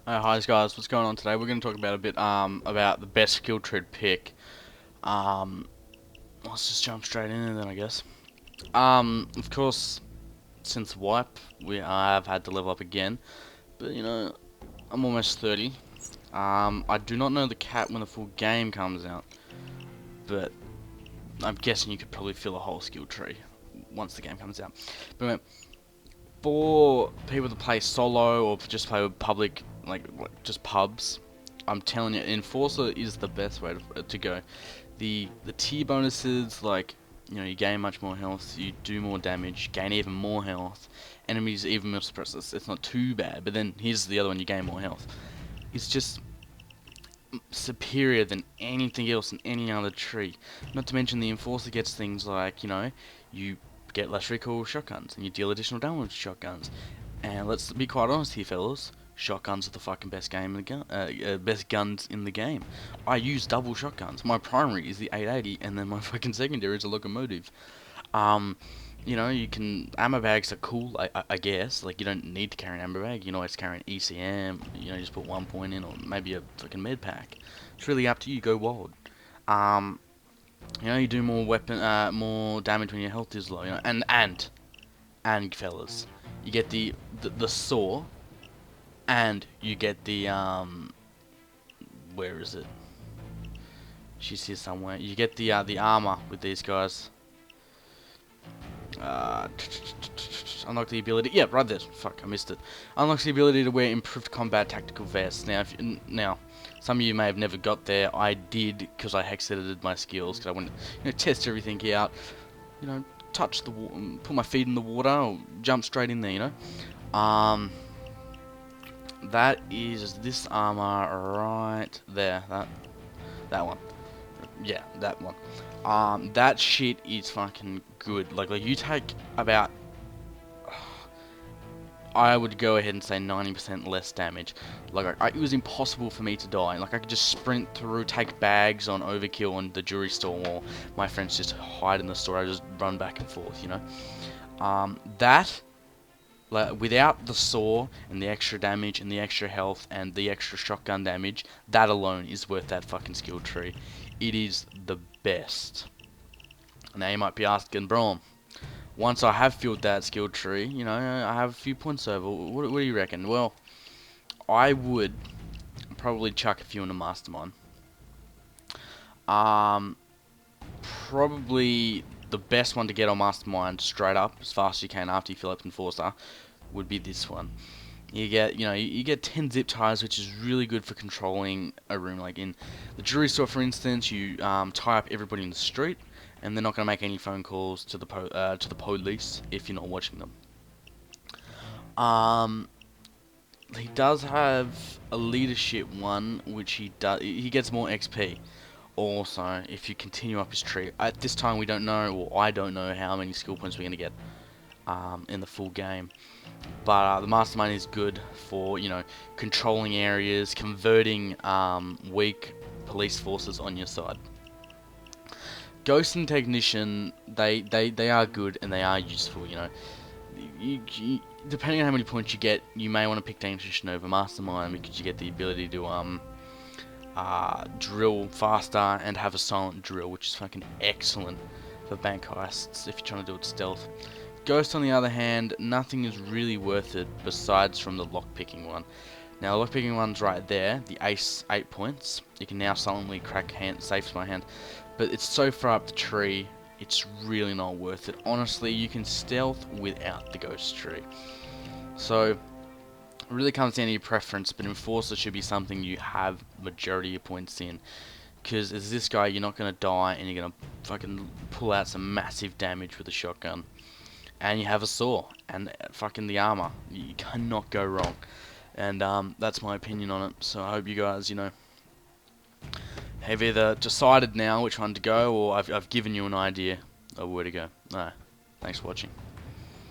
Hi guys, what's going on today? We're going to talk about a bit about the best skill tree pick. Um, let's just jump straight in then I guess. Of course, since wipe, I've had to level up again, but I'm almost 30. I do not know the cap when the full game comes out, but I'm guessing you could probably fill a whole skill tree once the game comes out. But anyway, for people to play solo or just play with public, like just pubs, I'm telling you, Enforcer is the best way to go. The tier bonuses, like, you gain much more health, you do more damage, gain even more health, enemies even more suppressors. It's not too bad, but then here's the other one, you gain more health. It's just superior than anything else in any other tree. Not to mention the Enforcer gets things like, you get less recoil with shotguns, and you deal additional damage with shotguns. And let's be quite honest here, fellas. Shotguns are the fucking best best guns in the game. I use double shotguns. My primary is the 880, and then my fucking secondary is a locomotive. Um, you can ammo bags are cool, I guess. Like, you don't need to carry an ammo bag. You can always carry an ECM. Just put 1 point in, or maybe a fucking med pack. It's really up to you. Go wild. Um, you do more damage when your health is low. And fellas, you get the saw, and you get the where is it? She's here somewhere. You get the armor with these guys. Unlock the ability. Yeah, right there. Fuck, I missed it. Unlocks the ability to wear improved combat tactical vests. Now, some of you may have never got there. I did because I hex edited my skills because I wanted to test everything out. Touch the water, put my feet in the water, or jump straight in there. That is this armor right there. That one. Yeah, that one. That shit is fucking good. Like you take about, I would go ahead and say 90% less damage. It was impossible for me to die. Like, I could just sprint through, take bags on Overkill and the jewelry store, or my friends just hide in the store. I just run back and forth. That, like, without the saw and the extra damage and the extra health and the extra shotgun damage, that alone is worth that fucking skill tree. It is the best. Now you might be asking, Brom, once I have filled that skill tree, I have a few points over. What do you reckon? Well, I would probably chuck a few in a mastermind. Probably the best one to get on mastermind straight up as fast as you can after you fill up Enforcer would be this one. You get 10 zip ties, which is really good for controlling a room. Like in the jewelry store, for instance, you tie up everybody in the street, and they're not going to make any phone calls to the police if you're not watching them. He does have a leadership one, which he gets more XP. Also, if you continue up his tree, at this time we don't know, or I don't know how many skill points we're going to get in the full game. But the mastermind is good for controlling areas, converting weak police forces on your side. Ghost and Technician, they are good and they are useful. Depending on how many points you get, you may want to pick Technician over Mastermind because you get the ability to drill faster and have a silent drill, which is fucking excellent for bank heists if you're trying to do it stealth. Ghost, on the other hand, nothing is really worth it besides from the lockpicking one. Now, the lockpicking one's right there, the ace 8 points. You can now silently crack safes by hand, but it's so far up the tree, it's really not worth it. Honestly, you can stealth without the ghost tree. So, it really comes down to your preference, but Enforcer should be something you have majority of your points in. Because as this guy, you're not going to die, and you're going to fucking pull out some massive damage with a shotgun. And you have a saw, and fucking the armor. You cannot go wrong. And that's my opinion on it. So I hope you guys, have either decided now which one to go, or I've given you an idea of where to go. Alright, thanks for watching.